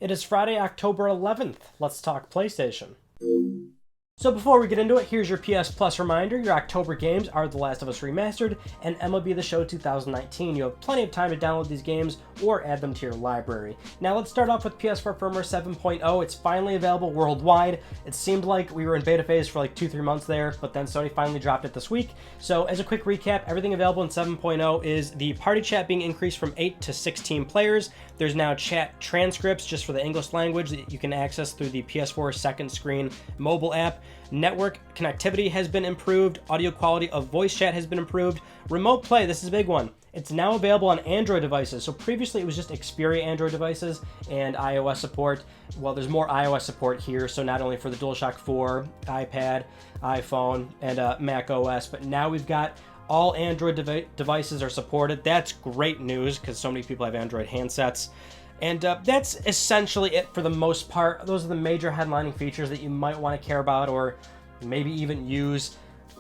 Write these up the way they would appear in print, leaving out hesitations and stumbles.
It is Friday, October 11th. Let's talk PlayStation. So before we get into it, here's your PS Plus reminder. Your October games are The Last of Us Remastered and MLB The Show 2019. You have plenty of time to download these games or add them to your library. Now let's start off with PS4 Firmware 7.0. It's finally available worldwide. It seemed like we were in beta phase for like 2-3 months there, but then Sony finally dropped it this week. So as a quick recap, everything available in 7.0 is the party chat being increased from 8 to 16 players. There's now chat transcripts just for the English language that you can access through the PS4 second screen mobile app. Network connectivity has been improved. Audio quality of voice chat has been improved. Remote play, this is a big one. It's now available on Android devices. So previously it was just Xperia Android devices and iOS support. Well, there's more iOS support here. So not only for the DualShock 4, iPad, iPhone, and Mac OS, but now we've got all Android devices are supported. That's great news because so many people have Android handsets. And that's essentially it for the most part. Those are the major headlining features that you might want to care about or maybe even use,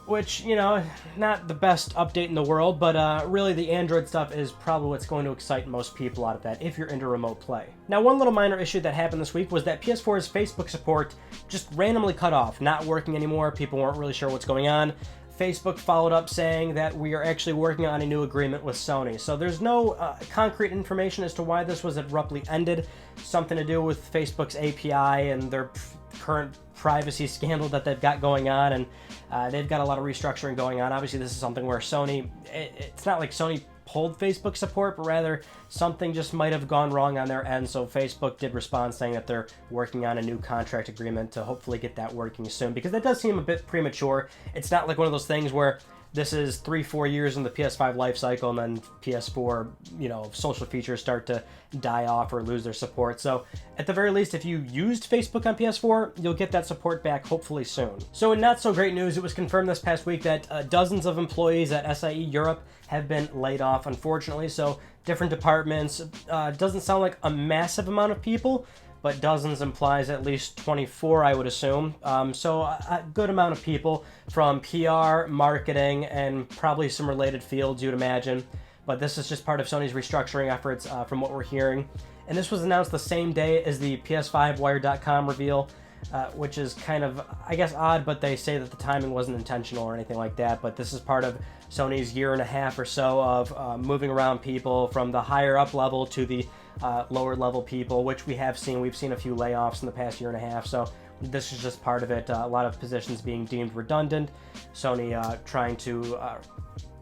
which, you know, not the best update in the world, but really the Android stuff is probably what's going to excite most people out of that if you're into remote play. Now, one little minor issue that happened this week was that PS4's Facebook support just randomly cut off, not working anymore. People weren't really sure what's going on. Facebook followed up saying that we are actually working on a new agreement with Sony. So there's no concrete information as to why this was abruptly ended. Something to do with Facebook's API and their current privacy scandal that they've got going on, and they've got a lot of restructuring going on. Obviously, this is something where Sony, it's not like Sony pulled Facebook support, but rather something just might have gone wrong on their end. So Facebook did respond saying that they're working on a new contract agreement to hopefully get that working soon, because that does seem a bit premature. It's not like one of those things where this is 3-4 years in the PS5 life cycle and then PS4, you know, social features start to die off or lose their support. So at the very least, if you used Facebook on PS4, you'll get that support back hopefully soon. So in not so great news, it was confirmed this past week that dozens of employees at SIE Europe have been laid off, unfortunately. So different departments, doesn't sound like a massive amount of people, but dozens implies at least 24, I would assume. So a good amount of people from PR, marketing, and probably some related fields, you'd imagine. But this is just part of Sony's restructuring efforts from what we're hearing. And this was announced the same day as the PS5 Wire.com reveal, which is kind of, I guess, odd, but they say that the timing wasn't intentional or anything like that. But this is part of Sony's year and a half or so of moving around people from the higher up level to the lower level people, which we have seen. We've seen a few layoffs in the past year and a half, so this is just part of it. A lot of positions being deemed redundant. Sony trying to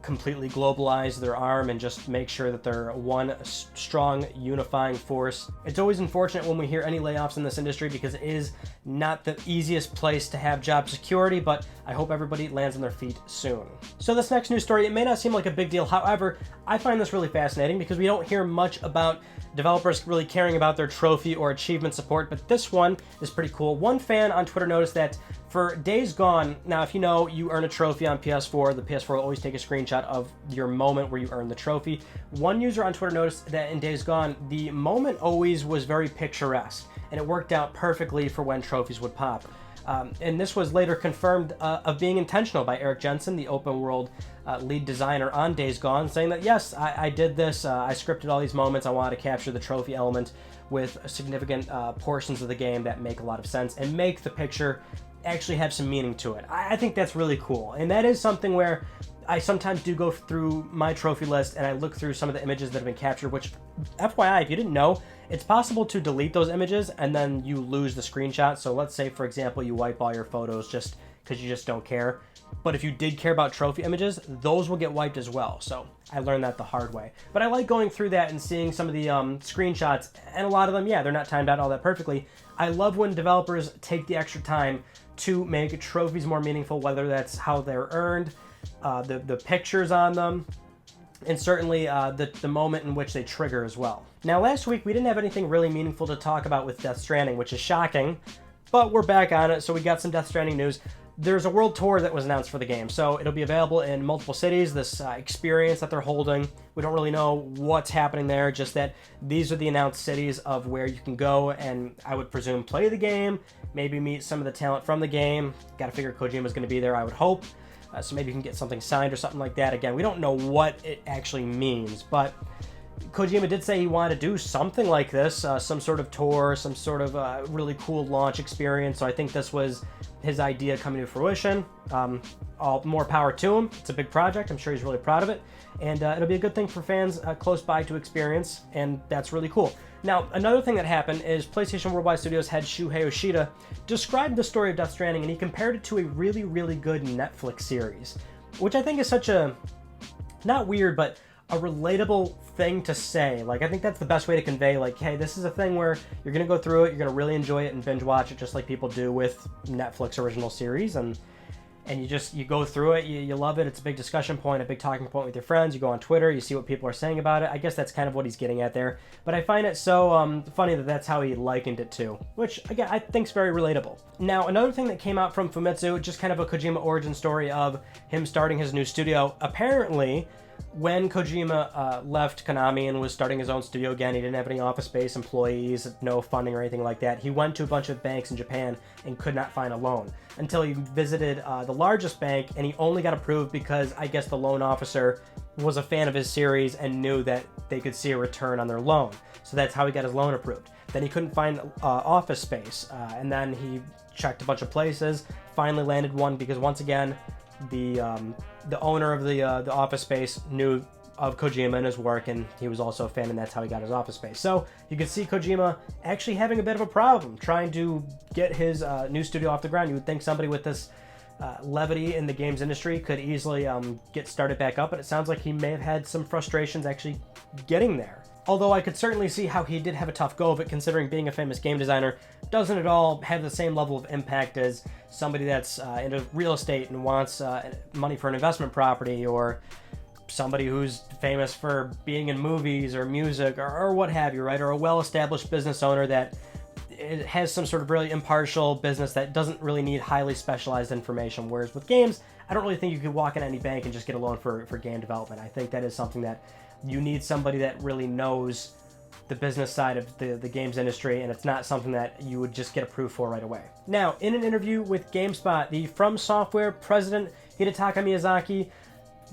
completely globalize their arm and just make sure that they're one strong unifying force. It's always unfortunate when we hear any layoffs in this industry because it is not the easiest place to have job security, but I hope everybody lands on their feet soon. So this next news story, it may not seem like a big deal. However, I find this really fascinating because we don't hear much about developers really caring about their trophy or achievement support, but this one is pretty cool. One fan on Twitter noticed that for Days Gone, now if you know you earn a trophy on PS4, the PS4 will always take a screenshot of your moment where you earn the trophy. One user on Twitter noticed that in Days Gone, the moment always was very picturesque, and it worked out perfectly for when trophies would pop. And this was later confirmed of being intentional by Eric Jensen, the open world lead designer on Days Gone, saying that yes, I did this, I scripted all these moments, I wanted to capture the trophy element with significant portions of the game that make a lot of sense and make the picture actually have some meaning to it. I think that's really cool, and that is something where I sometimes do go through my trophy list and I look through some of the images that have been captured, which, FYI, if you didn't know, it's possible to delete those images and then you lose the screenshot. So let's say, for example, you wipe all your photos just because you just don't care. But if you did care about trophy images, those will get wiped as well. So I learned that the hard way. But I like going through that and seeing some of the screenshots, and a lot of them, yeah, they're not timed out all that perfectly. I love when developers take the extra time to make trophies more meaningful, whether that's how they're earned, the pictures on them, and certainly the moment in which they trigger as well. Now, last week we didn't have anything really meaningful to talk about with Death Stranding, which is shocking, but we're back on it, so we got some Death Stranding news. There's a world tour that was announced for the game, so it'll be available in multiple cities, this experience that they're holding. We don't really know what's happening there, just that these are the announced cities of where you can go and I would presume play the game, maybe meet some of the talent from the game. Gotta figure Kojima's gonna be there, I would hope. So maybe you can get something signed or something like that. Again, we don't know what it actually means, but Kojima did say he wanted to do something like this, some sort of tour, some sort of really cool launch experience. So I think this was his idea coming to fruition. All more power to him. It's a big project. I'm sure he's really proud of it. And it'll be a good thing for fans close by to experience, and that's really cool. Now, another thing that happened is PlayStation Worldwide Studios head Shuhei Yoshida described the story of Death Stranding, and he compared it to a really, really good Netflix series, which I think is such a, not weird, but a relatable thing to say. Like, I think that's the best way to convey, like, hey, this is a thing where you're going to go through it, you're going to really enjoy it and binge watch it just like people do with Netflix original series, and you go through it, you love it, it's a big discussion point, a big talking point with your friends, you go on Twitter, you see what people are saying about it. I guess that's kind of what he's getting at there, but I find it so funny that that's how he likened it to, which, again, I think is very relatable. Now, another thing that came out from Famitsu, just kind of a Kojima origin story of him starting his new studio. Apparently, when Kojima left Konami and was starting his own studio again, he didn't have any office space, employees, no funding or anything like that. He went to a bunch of banks in Japan and could not find a loan until he visited the largest bank, and he only got approved because I guess the loan officer was a fan of his series and knew that they could see a return on their loan. So that's how he got his loan approved. Then he couldn't find office space, and then he checked a bunch of places, finally landed one because, once again, the owner of the office space knew of Kojima and his work, and he was also a fan, and that's how he got his office space. So you could see Kojima actually having a bit of a problem trying to get his new studio off the ground. You would think somebody with this levity in the games industry could easily get started back up, but it sounds like he may have had some frustrations actually getting there. Although I could certainly see how he did have a tough go of it, considering being a famous game designer doesn't at all have the same level of impact as somebody that's into real estate and wants money for an investment property, or somebody who's famous for being in movies or music or what have you, right? Or a well-established business owner that has some sort of really impartial business that doesn't really need highly specialized information. Whereas with games, I don't really think you could walk in any bank and just get a loan for game development. I think that is something that you need somebody that really knows the business side of the games industry, and it's not something that you would just get approved for right away. Now, in an interview with GameSpot, the From Software president, Hidetaka Miyazaki,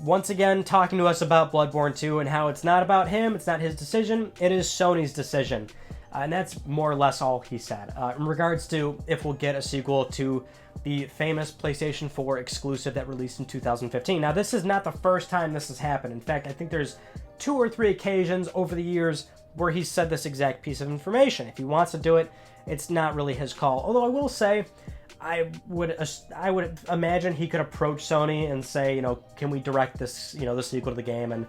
once again talking to us about Bloodborne 2 and how it's not about him, it's not his decision, it is Sony's decision. And that's more or less all he said. In regards to if we'll get a sequel to the famous PlayStation 4 exclusive that released in 2015. Now, this is not the first time this has happened. In fact, I think there's 2 or 3 occasions over the years where he said this exact piece of information. If he wants to do it, it's not really his call. Although I will say, I would imagine he could approach Sony and say, can we direct this, the sequel to the game? And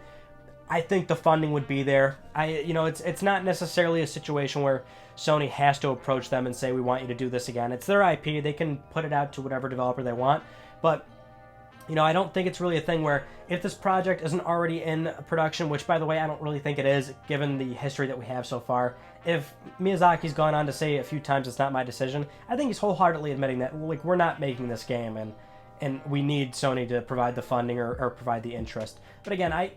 I think the funding would be there. It's not necessarily a situation where Sony has to approach them and say, we want you to do this again. It's their IP. They can put it out to whatever developer they want. But, I don't think it's really a thing where if this project isn't already in production, which, by the way, I don't really think it is, given the history that we have so far. If Miyazaki's gone on to say a few times it's not my decision, I think he's wholeheartedly admitting that, we're not making this game, and we need Sony to provide the funding or provide the interest. But again,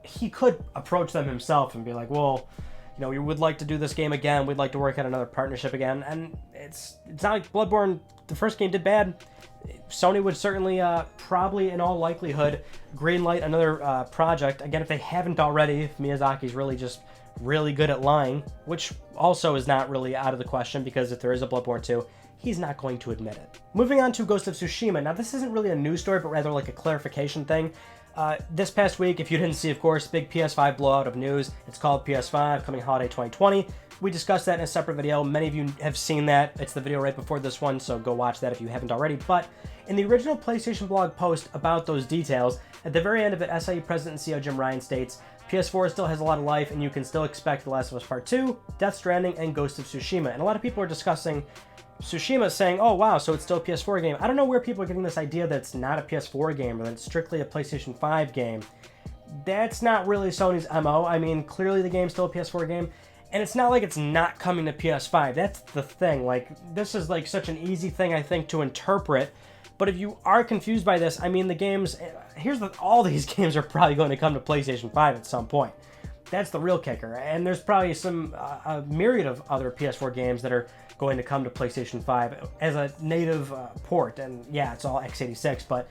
he could approach them himself and be like, well, we would like to do this game again. We'd like to work on another partnership again. And it's not like Bloodborne, the first game, did bad. Sony would certainly, probably in all likelihood, greenlight another project. Again, if they haven't already, if Miyazaki's really good at lying, which also is not really out of the question, because if there is a Bloodborne 2, he's not going to admit it. Moving on to Ghost of Tsushima. Now, this isn't really a news story, but rather like a clarification thing. This past week, if you didn't see, of course, big PS5 blowout of news. It's called PS5, coming holiday 2020. We discussed that in a separate video. Many of you have seen that. It's the video right before this one, so go watch that if you haven't already. But in the original PlayStation blog post about those details, at the very end of it, SIE President and CEO Jim Ryan states, PS4 still has a lot of life, and you can still expect The Last of Us Part 2, Death Stranding, and Ghost of Tsushima. And a lot of people are discussing Tsushima, saying, oh wow, so it's still a PS4 game. I don't know where people are getting this idea that it's not a PS4 game, or that it's strictly a PlayStation 5 game. That's not really Sony's MO. I mean, clearly the game's still a PS4 game, and it's not like it's not coming to PS5. That's the thing. This is such an easy thing, I think, to interpret. But if you are confused by this, I mean, the games, all these games are probably going to come to PlayStation 5 at some point. That's the real kicker. And there's probably a myriad of other PS4 games that are going to come to PlayStation 5 as a native port. And yeah, it's all x86, but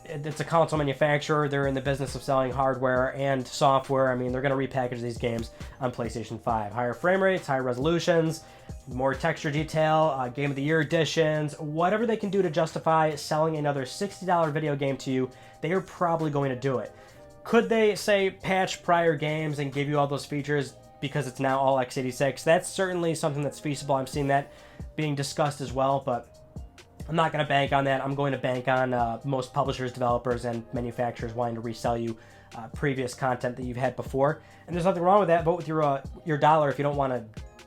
It's a console manufacturer. They're in the business of selling hardware and software. I mean, they're going to repackage these games on PlayStation 5. Higher frame rates, higher resolutions, more texture detail, Game of the Year editions, whatever they can do to justify selling another $60 video game to you, they are probably going to do it. Could they, say, patch prior games and give you all those features because it's now all x86? That's certainly something that's feasible. I'm seeing that being discussed as well, but I'm not going to bank on that. I'm going to bank on most publishers, developers, and manufacturers wanting to resell you previous content that you've had before. And there's nothing wrong with that. Vote with your dollar if you don't want to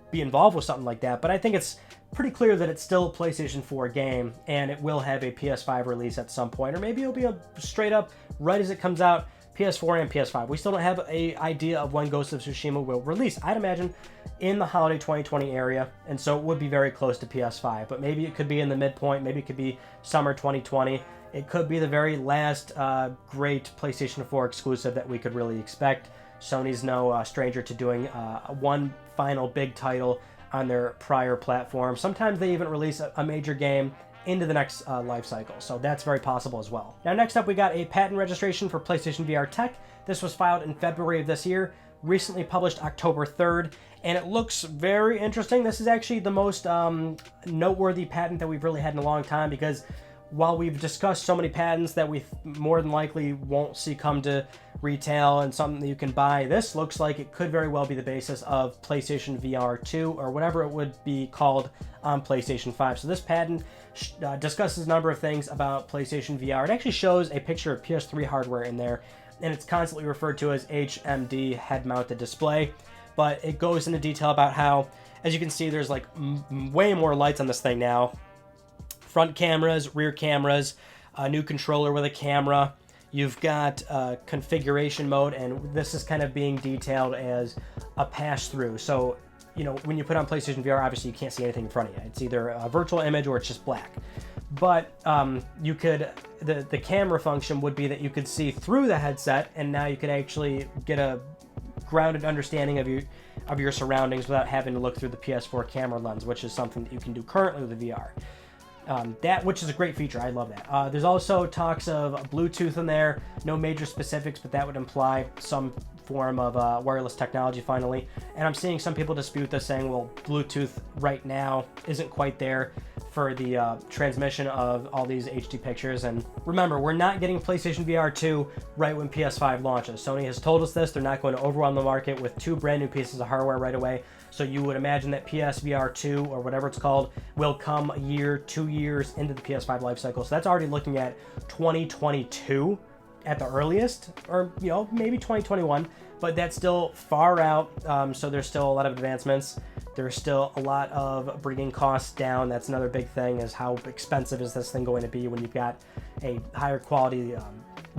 be involved with something like that. But I think it's pretty clear that it's still a PlayStation 4 game, and it will have a PS5 release at some point. Or maybe it'll be a straight up, right as it comes out, PS4 and PS5. We still don't have an idea of when Ghost of Tsushima will release. I'd imagine in the holiday 2020 area, and so it would be very close to PS5, but maybe it could be in the midpoint, maybe it could be summer 2020. It could be the very last great PlayStation 4 exclusive that we could really expect. Sony's no stranger to doing one final big title on their prior platform. Sometimes they even release a major game into the next life cycle, so that's very possible as well. Now, next up, we got a patent registration for PlayStation VR tech. This was filed in February of this year, recently published October 3rd, and it looks very interesting. This is actually the most noteworthy patent that we've really had in a long time, because while we've discussed so many patents that we more than likely won't see come to retail and something that you can buy, this looks like it could very well be the basis of PlayStation VR2 or whatever it would be called on PlayStation 5. So this patent discusses a number of things about PlayStation VR. It actually shows a picture of PS3 hardware in there, and it's constantly referred to as HMD, head-mounted display. But it goes into detail about how, as you can see, there's like way more lights on this thing now. Front cameras, rear cameras, a new controller with a camera. You've got configuration mode, and this is kind of being detailed as a pass-through. So, you know, when you put on PlayStation VR, obviously you can't see anything in front of you. It's either a virtual image or it's just black. But you could, the camera function would be that you could see through the headset, and now you could actually get a grounded understanding of your surroundings without having to look through the PS4 camera lens, which is something that you can do currently with the VR. Which is a great feature. I love that. There's also talks of Bluetooth in there. No major specifics, but that would imply some form of wireless technology finally. And I'm seeing some people dispute this, saying, well, Bluetooth right now isn't quite there for the transmission of all these HD pictures. And remember, we're not getting PlayStation VR 2 right when PS5 launches. Sony has told us this. They're not going to overwhelm the market with two brand new pieces of hardware right away. So you would imagine that PSVR2, or whatever it's called, will come a year, 2 years into the PS5 life cycle. So that's already looking at 2022 at the earliest, or, you know, maybe 2021, but that's still far out. So there's still a lot of advancements. There's still a lot of bringing costs down. That's another big thing, is how expensive is this thing going to be when you've got a higher quality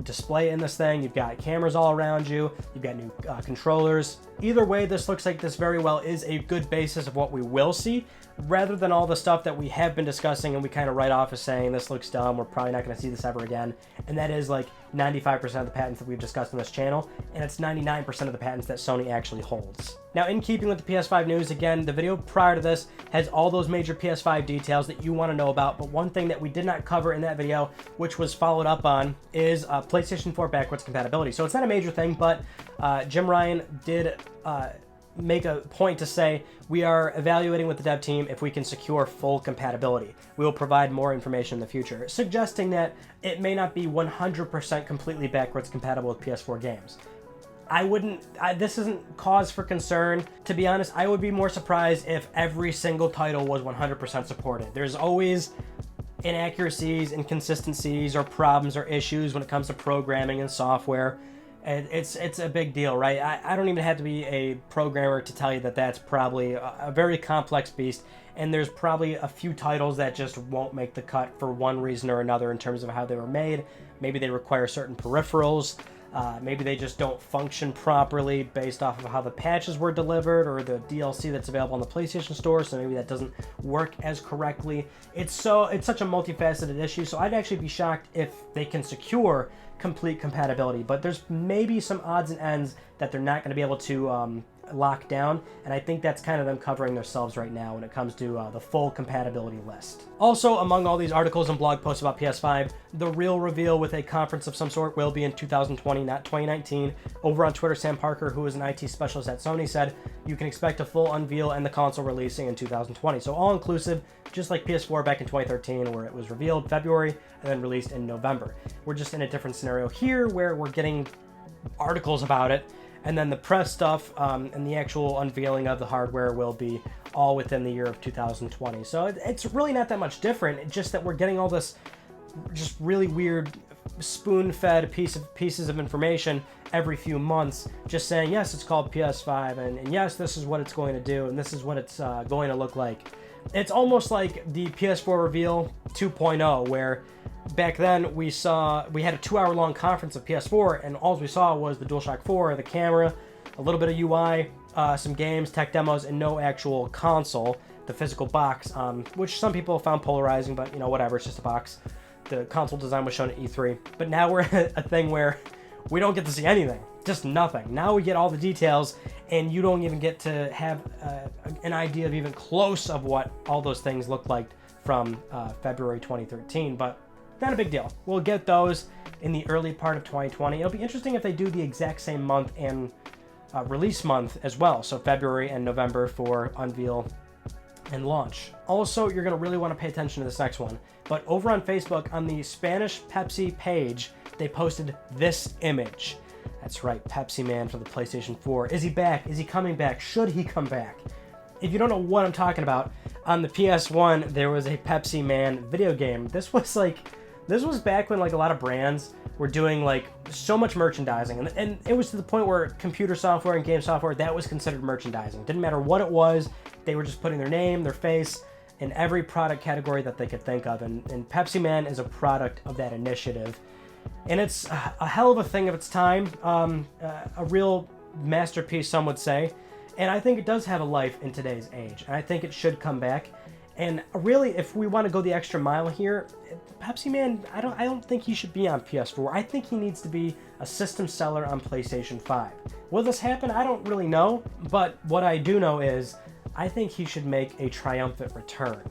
display in this thing. You've got cameras all around you. You've got new controllers. Either way, this looks like this very well is a good basis of what we will see, rather than all the stuff that we have been discussing and we kind of write off as saying this looks dumb, we're probably not going to see this ever again. And that is like 95% of the patents that we've discussed on this channel, and it's 99% of the patents that Sony actually holds. Now, in keeping with the PS5 news, again, the video prior to this has all those major PS5 details that you want to know about, but one thing that we did not cover in that video, which was followed up on, is PlayStation 4 Backwards Compatibility. So it's not a major thing, but Jim Ryan did make a point to say, we are evaluating with the dev team if we can secure full compatibility. We will provide more information in the future, suggesting that it may not be 100% completely backwards compatible with PS4 games. This isn't cause for concern. To be honest, I would be more surprised if every single title was 100% supported. There's always inaccuracies, inconsistencies, or problems or issues when it comes to programming and software. It's a big deal, right? I don't even have to be a programmer to tell you that that's probably a very complex beast, and there's probably a few titles that just won't make the cut for one reason or another in terms of how they were made. Maybe they require certain peripherals. Maybe they just don't function properly based off of how the patches were delivered or the DLC that's available on the PlayStation Store, so maybe that doesn't work as correctly. It's such a multifaceted issue, so I'd actually be shocked if they can secure complete compatibility, but there's maybe some odds and ends that they're not going to be able to locked down, and I think that's kind of them covering themselves right now when it comes to the full compatibility list. Also, among all these articles and blog posts about PS5, the real reveal with a conference of some sort will be in 2020, not 2019. Over on Twitter, Sam Parker, who is an IT specialist at Sony, said you can expect a full unveil and the console releasing in 2020. So all inclusive, just like PS4 back in 2013, where it was revealed February and then released in November. We're just in a different scenario here where we're getting articles about it, and then the press stuff and the actual unveiling of the hardware will be all within the year of 2020. So it's really not that much different. It's just that we're getting all this just really weird spoon-fed pieces of information every few months, just saying, yes, it's called PS5, and yes, this is what it's going to do, and this is what it's going to look like. It's almost like the PS4 Reveal 2.0, where back then we had a 2-hour-long conference of PS4, and all we saw was the DualShock 4, the camera, a little bit of UI, some games, tech demos, and no actual console, the physical box, which some people found polarizing, but whatever, it's just a box. The console design was shown at E3, but now we're at a thing where we don't get to see anything, just nothing. Now we get all the details, and you don't even get to have an idea of even close of what all those things look like from February 2013, but not a big deal. We'll get those in the early part of 2020. It'll be interesting if they do the exact same month and release month as well, so February and November for unveil and launch. Also, you're going to really want to pay attention to this next one, but over on Facebook, on the Spanish Pepsi page, they posted this image. That's right, Pepsi Man for the PlayStation 4. Is he back? Is he coming back? Should he come back? If you don't know what I'm talking about, on the PS1, there was a Pepsi Man video game. This was back when a lot of brands were doing so much merchandising, and it was to the point where computer software and game software, that was considered merchandising. Didn't matter what it was, they were just putting their name, their face in every product category that they could think of, and Pepsi Man is a product of that initiative. And it's a hell of a thing of its time, a real masterpiece, some would say. And I think it does have a life in today's age, and I think it should come back. And really, if we want to go the extra mile here, Pepsi Man, I don't think he should be on PS4. I think he needs to be a system seller on PlayStation 5. Will this happen? I don't really know, but what I do know is I think he should make a triumphant return.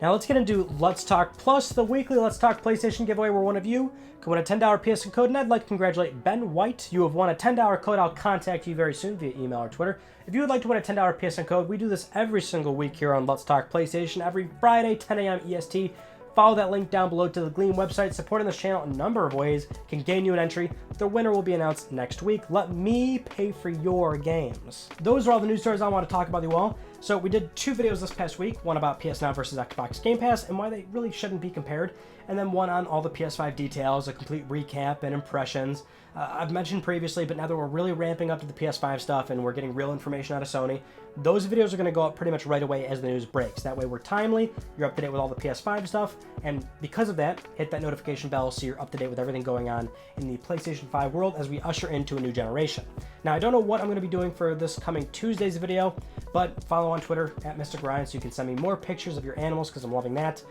Now let's get into Let's Talk Plus, the weekly Let's Talk PlayStation giveaway where one of you can win a $10 PSN code, and I'd like to congratulate Ben White. You have won a $10 code. I'll contact you very soon via email or Twitter. If you would like to win a $10 PSN code, we do this every single week here on Let's Talk PlayStation, every Friday, 10 a.m. EST. Follow that link down below to the Gleam website. Supporting this channel a number of ways can gain you an entry. The winner will be announced next week. Let me pay for your games. Those are all the news stories I want to talk about you all. So we did 2 videos this past week, one about PS Now versus Xbox Game Pass and why they really shouldn't be compared, and then one on all the PS5 details, a complete recap and impressions. I've mentioned previously, but now that we're really ramping up to the PS5 stuff and we're getting real information out of Sony, those videos are going to go up pretty much right away as the news breaks. That way we're timely, you're up to date with all the PS5 stuff, and because of that, hit that notification bell so you're up to date with everything going on in the PlayStation 5 world as we usher into a new generation. Now, I don't know what I'm going to be doing for this coming Tuesday's video, but follow on Twitter at Mr. Ryan so you can send me more pictures of your animals because I'm loving that.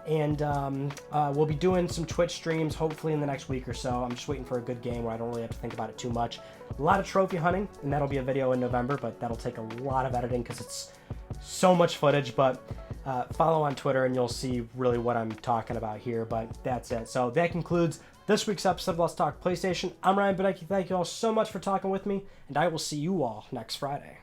And we'll be doing some Twitch streams hopefully in the next week or so. I'm just waiting for a good game where I don't really have to think about it too much. A lot of trophy hunting, and that'll be a video in November, but that'll take a lot of editing because it's so much footage. But follow on Twitter and you'll see really what I'm talking about here. But that's it. So that concludes this week's episode of Let's Talk PlayStation. I'm Ryan Badecki. Thank you all so much for talking with me, and I will see you all next Friday.